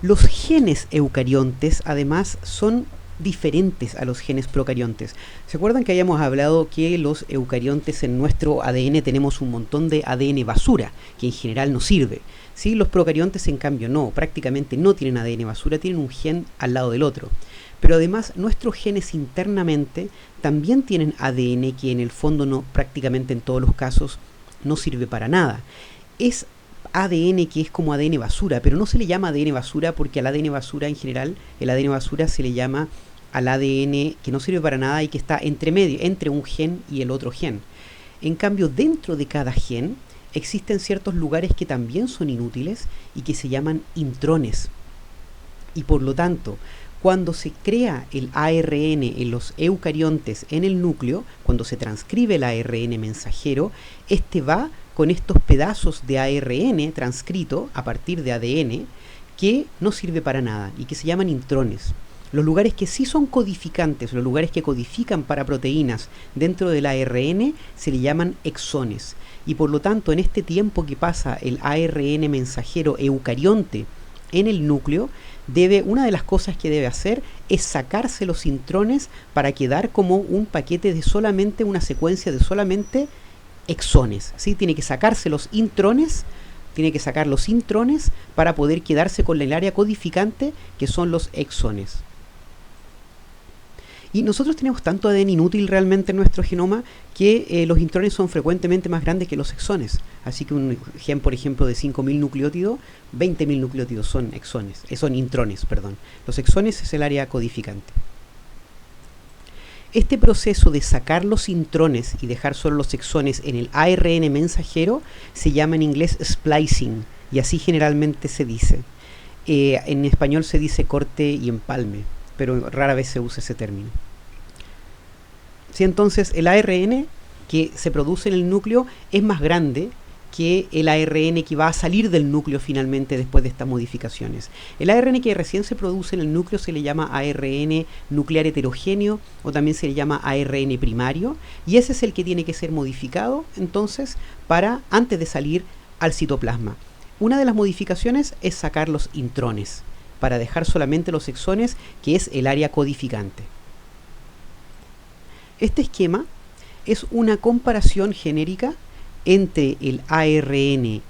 Los genes eucariontes, además, son diferentes a los genes procariontes. ¿Se acuerdan que habíamos hablado que los eucariontes en nuestro ADN tenemos un montón de ADN basura, que en general no sirve? ¿Sí? Los procariontes, en cambio, no, prácticamente no tienen ADN basura, tienen un gen al lado del otro. Pero además, nuestros genes internamente también tienen ADN que en el fondo no, prácticamente en todos los casos, no sirve para nada. Es ADN que es como ADN basura, pero no se le llama ADN basura porque al ADN basura en general, el ADN basura se le llama al ADN que no sirve para nada y que está entre medio, entre un gen y el otro gen. En cambio, dentro de cada gen existen ciertos lugares que también son inútiles y que se llaman intrones. Y por lo tanto, cuando se crea el ARN en los eucariontes en el núcleo, cuando se transcribe el ARN mensajero, este va con estos pedazos de ARN transcrito a partir de ADN que no sirve para nada y que se llaman intrones. Los lugares que sí son codificantes, los lugares que codifican para proteínas dentro del ARN, se le llaman exones. Y por lo tanto, en este tiempo que pasa el ARN mensajero eucarionte en el núcleo, una de las cosas que debe hacer es sacarse los intrones para quedar como un paquete de solamente una secuencia de solamente exones, ¿sí? Tiene que sacarse los intrones, tiene que sacar los intrones para poder quedarse con el área codificante que son los exones. Y nosotros tenemos tanto ADN inútil realmente en nuestro genoma que los intrones son frecuentemente más grandes que los exones. Así que un gen, por ejemplo, de 5.000 nucleótidos, 20.000 nucleótidos son exones, son intrones, perdón. Los exones es el área codificante. Este proceso de sacar los intrones y dejar solo los exones en el ARN mensajero se llama en inglés splicing, y así generalmente se dice. En español se dice corte y empalme, pero rara vez se usa ese término. Sí, entonces el ARN que se produce en el núcleo es más grande que el ARN que va a salir del núcleo finalmente después de estas modificaciones. El ARN que recién se produce en el núcleo se le llama ARN nuclear heterogéneo o también se le llama ARN primario, y ese es el que tiene que ser modificado entonces para antes de salir al citoplasma. Una de las modificaciones es sacar los intrones para dejar solamente los exones, que es el área codificante. Este esquema es una comparación genérica entre el ARN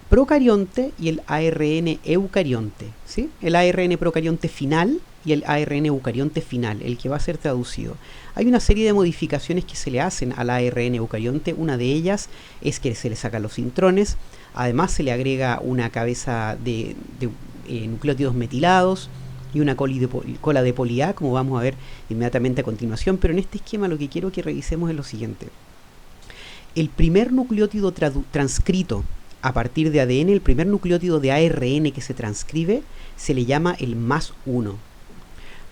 procarionte y el ARN eucarionte, ¿sí? El ARN procarionte final y el ARN eucarionte final, el que va a ser traducido. Hay una serie de modificaciones que se le hacen al ARN eucarionte. Una de ellas es que se le sacan los intrones, además se le agrega una cabeza de nucleótidos metilados y una cola de poli A, como vamos a ver inmediatamente a continuación. Pero en este esquema lo que quiero que revisemos es lo siguiente. El primer nucleótido transcrito a partir de ADN, el primer nucleótido de ARN que se transcribe, se le llama el más 1.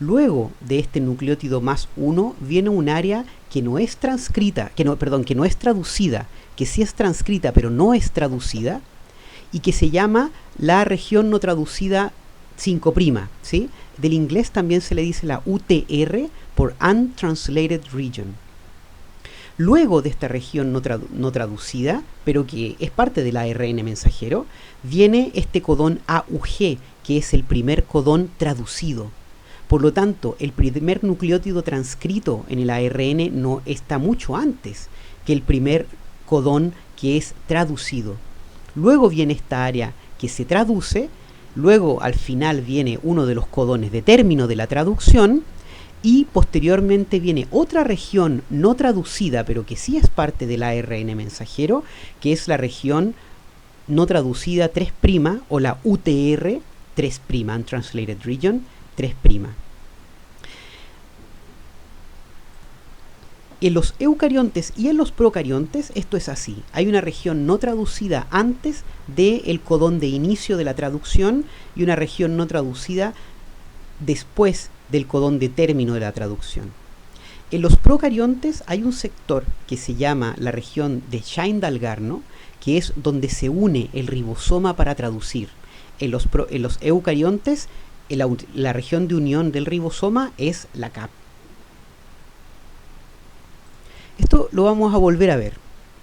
Luego de este nucleótido más 1 viene un área que no es transcrita, que no es traducida, que sí es transcrita pero no es traducida, y que se llama la región no traducida 5', ¿sí? Del inglés también se le dice la UTR por Untranslated Region. Luego de esta región no traducida, pero que es parte del ARN mensajero, viene este codón AUG, que es el primer codón traducido. Por lo tanto, el primer nucleótido transcrito en el ARN no está mucho antes que el primer codón que es traducido. Luego viene esta área que se traduce, luego al final viene uno de los codones de término de la traducción, y posteriormente viene otra región no traducida, pero que sí es parte del ARN mensajero, que es la región no traducida 3' o la UTR 3', Untranslated Region 3'. En los eucariontes y en los procariontes esto es así. Hay una región no traducida antes del codón de inicio de la traducción y una región no traducida después del codón de término de la traducción. En los procariontes hay un sector que se llama la región de Shine-Dalgarno, que es donde se une el ribosoma para traducir. En los eucariontes, la región de unión del ribosoma es la CAP. Esto lo vamos a volver a ver.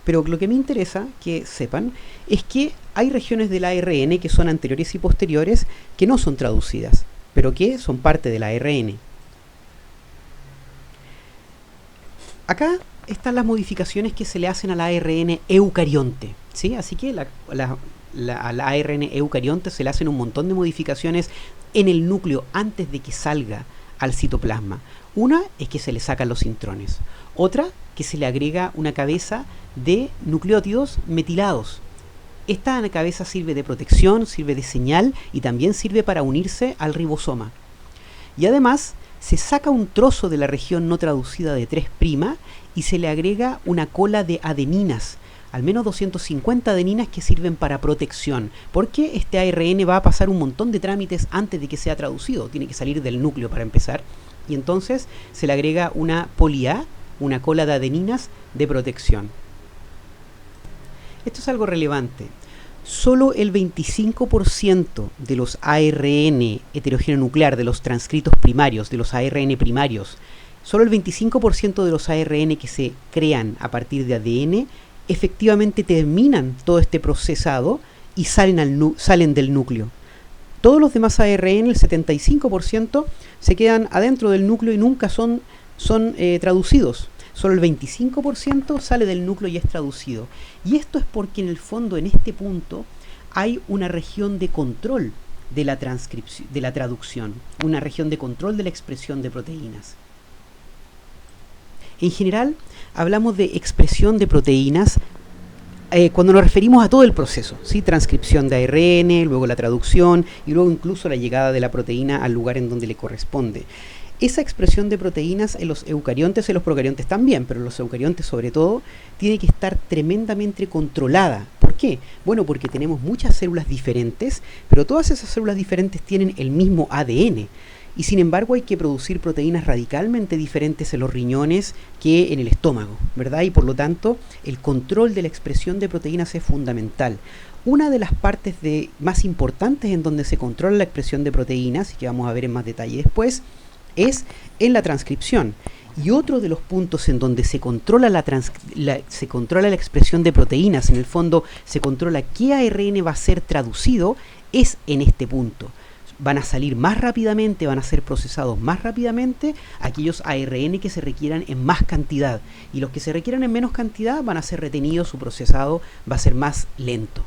Pero lo que me interesa que sepan es que hay regiones del ARN que son anteriores y posteriores que no son traducidas, pero que son parte del ARN. Acá están las modificaciones que se le hacen al ARN eucarionte, ¿sí? Así que al ARN eucarionte se le hacen un montón de modificaciones en el núcleo antes de que salga al citoplasma. Una es que se le sacan los intrones. Otra, que se le agrega una cabeza de nucleótidos metilados. Esta cabeza sirve de protección, sirve de señal y también sirve para unirse al ribosoma. Y además se saca un trozo de la región no traducida de 3' y se le agrega una cola de adeninas, al menos 250 adeninas que sirven para protección, porque este ARN va a pasar un montón de trámites antes de que sea traducido, tiene que salir del núcleo para empezar, y entonces se le agrega una poli-A, una cola de adeninas de protección. Esto es algo relevante. Solo el 25% de los ARN heterogéneo nuclear, de los transcritos primarios, de los ARN primarios, solo el 25% de los ARN que se crean a partir de ADN efectivamente terminan todo este procesado y salen del núcleo. Todos los demás ARN, el 75%, se quedan adentro del núcleo y nunca son traducidos. Solo el 25% sale del núcleo y es traducido. Y esto es porque en el fondo, en este punto, hay una región de control de la transcripción, de la traducción, una región de control de la expresión de proteínas. En general, hablamos de expresión de proteínas cuando nos referimos a todo el proceso, ¿sí? Transcripción de ARN, luego la traducción y luego incluso la llegada de la proteína al lugar en donde le corresponde. Esa expresión de proteínas en los eucariontes y en los procariontes también, pero en los eucariontes sobre todo, tiene que estar tremendamente controlada. ¿Por qué? Bueno, porque tenemos muchas células diferentes, pero todas esas células diferentes tienen el mismo ADN. Y sin embargo hay que producir proteínas radicalmente diferentes en los riñones que en el estómago, ¿verdad? Y por lo tanto el control de la expresión de proteínas es fundamental. Una de las partes más importantes en donde se controla la expresión de proteínas, y que vamos a ver en más detalle después, es en la transcripción. Y otro de los puntos en donde se controla la expresión de proteínas, en el fondo se controla qué ARN va a ser traducido, es en este punto. Van a salir más rápidamente, van a ser procesados más rápidamente aquellos ARN que se requieran en más cantidad. Y los que se requieran en menos cantidad van a ser retenidos, su procesado va a ser más lento.